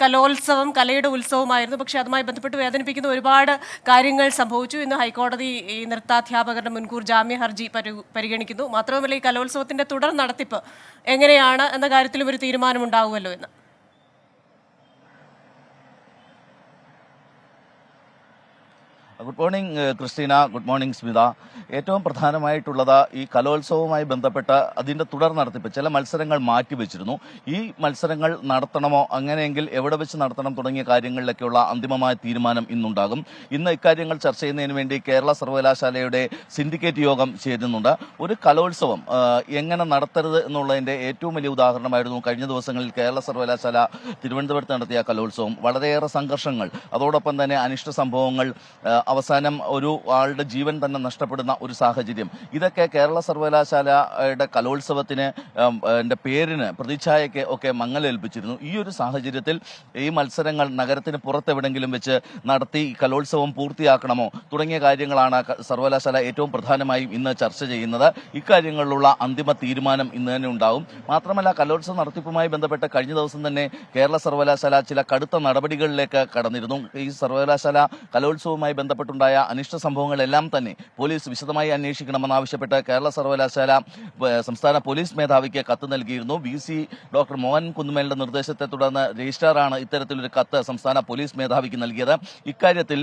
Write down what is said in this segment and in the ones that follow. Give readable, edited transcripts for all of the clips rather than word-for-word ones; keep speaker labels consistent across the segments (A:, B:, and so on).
A: കലോത്സവം കലയുടെ ഉത്സവമായിരുന്നു. പക്ഷേ അതുമായി ബന്ധപ്പെട്ട് വേദനിപ്പിക്കുന്ന ഒരുപാട് കാര്യങ്ങൾ സംഭവിച്ചു. ഇന്ന് ഹൈക്കോടതി ഈ നൃത്താധ്യാപകരുടെ മുൻകൂർ ജാമ്യ ഹർജി പരിഗണിക്കുന്നു. മാത്രവുമല്ല, ഈ കലോത്സവത്തിന്റെ തുടർ നടത്തിപ്പ് എങ്ങനെയാണ് എന്ന കാര്യത്തിലും ഒരു തീരുമാനമുണ്ടാകുമല്ലോ എന്ന്.
B: Good morning Christina, good morning Smitha. ഏറ്റവും പ്രധാനമായിട്ടുള്ളത് ഈ കലോത്സവവുമായി ബന്ധപ്പെട്ട് അതിൻ്റെ തുടർ നടത്തിപ്പ്. ചില മത്സരങ്ങൾ മാറ്റിവെച്ചിരുന്നു. ഈ മത്സരങ്ങൾ നടത്തണമോ, അങ്ങനെയെങ്കിൽ എവിടെ വെച്ച് നടത്തണം തുടങ്ങിയ കാര്യങ്ങളിലൊക്കെയുള്ള അന്തിമമായ തീരുമാനം ഇന്നുണ്ടാകും. ഇന്ന് ഇക്കാര്യങ്ങൾ ചർച്ച ചെയ്യുന്നതിന് വേണ്ടി കേരള സർവകലാശാലയുടെ സിൻഡിക്കേറ്റ് യോഗം ചേരുന്നുണ്ട്. ഒരു കലോത്സവം എങ്ങനെ നടത്തരുത് എന്നുള്ളതിൻ്റെ ഏറ്റവും വലിയ ഉദാഹരണമായിരുന്നു കഴിഞ്ഞ ദിവസങ്ങളിൽ കേരള സർവകലാശാല തിരുവനന്തപുരത്ത് നടത്തിയ കലോത്സവം. വളരെയേറെ സംഘർഷങ്ങൾ, അതോടൊപ്പം തന്നെ അനിഷ്ട സംഭവങ്ങൾ, അവസാനം ഒരു ആളുടെ ജീവൻ തന്നെ നഷ്ടപ്പെടുന്ന ഒരു സാഹചര്യം, ഇതൊക്കെ കേരള സർവകലാശാലയുടെ കലോത്സവത്തിന് പേരിന് പ്രതിച്ഛായയ്ക്ക് ഒക്കെ മങ്ങലേൽപ്പിച്ചിരുന്നു. ഈ ഒരു സാഹചര്യത്തിൽ ഈ മത്സരങ്ങൾ നഗരത്തിന് പുറത്തെവിടെങ്കിലും വെച്ച് നടത്തി കലോത്സവം പൂർത്തിയാക്കണമോ തുടങ്ങിയ കാര്യങ്ങളാണ് സർവകലാശാല ഏറ്റവും പ്രധാനമായും ഇന്ന് ചർച്ച ചെയ്യുന്നത്. ഇക്കാര്യങ്ങളിലുള്ള അന്തിമ തീരുമാനം ഇന്ന് തന്നെ ഉണ്ടാവും. മാത്രമല്ല, കലോത്സവ നടത്തിപ്പുമായി ബന്ധപ്പെട്ട് കഴിഞ്ഞ ദിവസം തന്നെ കേരള സർവകലാശാല ചില കടുത്ത നടപടികളിലേക്ക് കടന്നിരുന്നു. ഈ സർവകലാശാല കലോത്സവവുമായി ബന്ധപ്പെട്ടുണ്ടായ അനിഷ്ട സംഭവങ്ങളെല്ലാം തന്നെ പോലീസ് വിശദമായി അന്വേഷിക്കണമെന്നാവശ്യപ്പെട്ട് കേരള സർവകലാശാല സംസ്ഥാന പോലീസ് മേധാവിക്ക് കത്ത് നൽകിയിരുന്നു. VC ഡോക്ടർ മോഹൻ കുന്നുമേലിന്റെ നിർദ്ദേശത്തെ തുടർന്ന് രജിസ്ട്രാറാണ് ഇത്തരത്തിലൊരു കത്ത് സംസ്ഥാന പോലീസ് മേധാവിക്ക് നൽകിയത്. ഇക്കാര്യത്തിൽ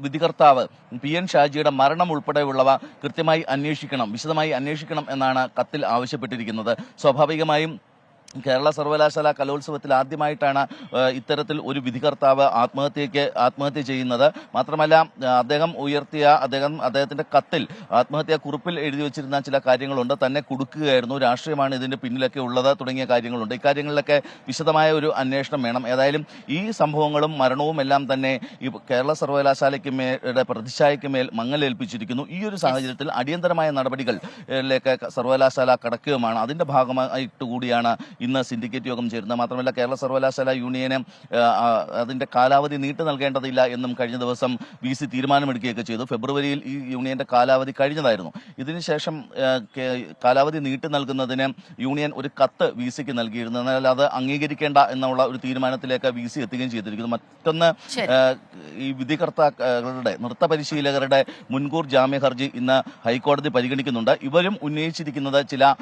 B: വിധികർത്താവ് PN ഷാജിയുടെ മരണം ഉൾപ്പെടെയുള്ളവ കൃത്യമായി അന്വേഷിക്കണം, വിശദമായി അന്വേഷിക്കണം എന്നാണ് കത്തിൽ ആവശ്യപ്പെട്ടിരിക്കുന്നത്. സ്വാഭാവികമായും കേരള സർവകലാശാല കലോത്സവത്തിൽ ആദ്യമായിട്ടാണ് ഇത്തരത്തിൽ ഒരു വിധികർത്താവ് ആത്മഹത്യ ചെയ്യുന്നത്. മാത്രമല്ല, അദ്ദേഹത്തിന്റെ കത്തിൽ ആത്മഹത്യാ കുറിപ്പിൽ എഴുതി വെച്ചിരുന്ന ചില കാര്യങ്ങളുണ്ട്. തന്നെ കുടുക്കുകയായിരുന്നു, രാഷ്ട്രീയമാണ് ഇതിന്റെ പിന്നിലൊക്കെ ഉള്ളത് തുടങ്ങിയ കാര്യങ്ങളുണ്ട്. ഇക്കാര്യങ്ങളിലൊക്കെ വിശദമായ ഒരു അന്വേഷണം വേണം. ഏതായാലും ഈ സംഭവങ്ങളും മരണവും എല്ലാം തന്നെ ഈ കേരള സർവകലാശാലയ്ക്ക് പ്രതിച്ഛായയ്ക്ക് മേൽ മങ്ങലേൽപ്പിച്ചിരിക്കുന്നു. ഈ ഒരു സാഹചര്യത്തിൽ അടിയന്തരമായ നടപടികളിലേക്ക് സർവകലാശാല കടക്കുകയുമാണ്. അതിന്റെ ഭാഗമായിട്ട് കൂടിയാണ് ഇന്ന് സിൻഡിക്കേറ്റ് യോഗം ചേരുന്നത്. മാത്രമല്ല, കേരള സർവകലാശാല യൂണിയന് അതിന്റെ കാലാവധി നീട്ടി നൽകേണ്ടതില്ല എന്നും കഴിഞ്ഞ ദിവസം VC തീരുമാനമെടുക്കുകയൊക്കെ ചെയ്തു. ഫെബ്രുവരിയിൽ ഈ യൂണിയന്റെ കാലാവധി കഴിഞ്ഞതായിരുന്നു. ഇതിനുശേഷം കാലാവധി നീട്ടി നൽകുന്നതിന് യൂണിയൻ ഒരു കത്ത് VCക്ക് നൽകിയിരുന്നു. എന്നാൽ അത് അംഗീകരിക്കേണ്ട എന്നുള്ള ഒരു തീരുമാനത്തിലേക്ക് VC എത്തുകയും ചെയ്തിരിക്കുന്നു. മറ്റൊന്ന്, ഈ വിധികർത്താക്കളുടെ നൃത്ത പരിശീലകരുടെ മുൻകൂർ ജാമ്യ ഹർജി ഇന്ന് ഹൈക്കോടതി പരിഗണിക്കുന്നുണ്ട്. ഇവരും ഉന്നയിച്ചിരിക്കുന്നത് ചില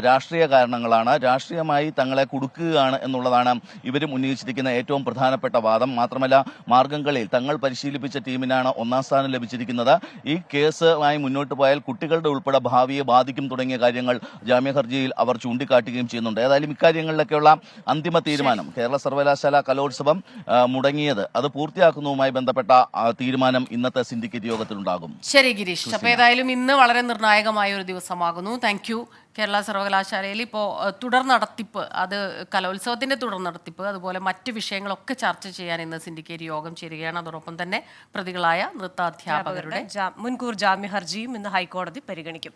B: രാഷ്ട്രീയ കാരണങ്ങളാണ്. രാഷ്ട്രീയമായി തങ്ങളെ കുടുക്കുകയാണ് എന്നുള്ളതാണ് ഇവരും ഉന്നയിച്ചിരിക്കുന്ന ഏറ്റവും പ്രധാനപ്പെട്ട വാദം. മാത്രമല്ല, മാർഗംകളിയിൽ തങ്ങൾ പരിശീലിപ്പിച്ച ടീമിനാണ് 1ാം സ്ഥാനം ലഭിച്ചിരിക്കുന്നത്. ഈ കേസുമായി മുന്നോട്ട് പോയാൽ കുട്ടികളുടെ ഉൾപ്പെടെ ഭാവിയെ ബാധിക്കും തുടങ്ങിയ കാര്യങ്ങൾ ജാമ്യ ഹർജിയിൽ അവർ ചൂണ്ടിക്കാട്ടുകയും ചെയ്യുന്നുണ്ട്. ഏതായാലും ഇക്കാര്യങ്ങളിലൊക്കെയുള്ള അന്തിമ തീരുമാനം, കേരള സർവകലാശാല കലോത്സവം മുടങ്ങിയത് അത് പൂർത്തിയാക്കുന്നതുമായി ബന്ധപ്പെട്ട തീരുമാനം ഇന്നത്തെ സിൻഡിക്കേറ്റ് യോഗത്തിലുണ്ടാകും.
C: ശരി ഗിരീഷ്, അപ്പോൾ ഏതായാലും ഇന്ന് വളരെ നിർണായകമായ ഒരു ദിവസമാകുന്നു. Thank you. കേരള സർവകലാശാലയിൽ ഇപ്പോൾ തുടർ നടത്തിപ്പ്, അത് കലോത്സവത്തിൻ്റെ തുടർ നടത്തിപ്പ്, അതുപോലെ മറ്റ് വിഷയങ്ങളൊക്കെ ചർച്ച ചെയ്യാൻ ഇന്ന് സിൻഡിക്കേറ്റ് യോഗം ചേരുകയാണ്. അതോടൊപ്പം തന്നെ പ്രതികളായ നൃത്താധ്യാപകരുടെ
A: മുൻകൂർ ജാമ്യ ഹർജിയും ഇന്ന് ഹൈക്കോടതി പരിഗണിക്കും.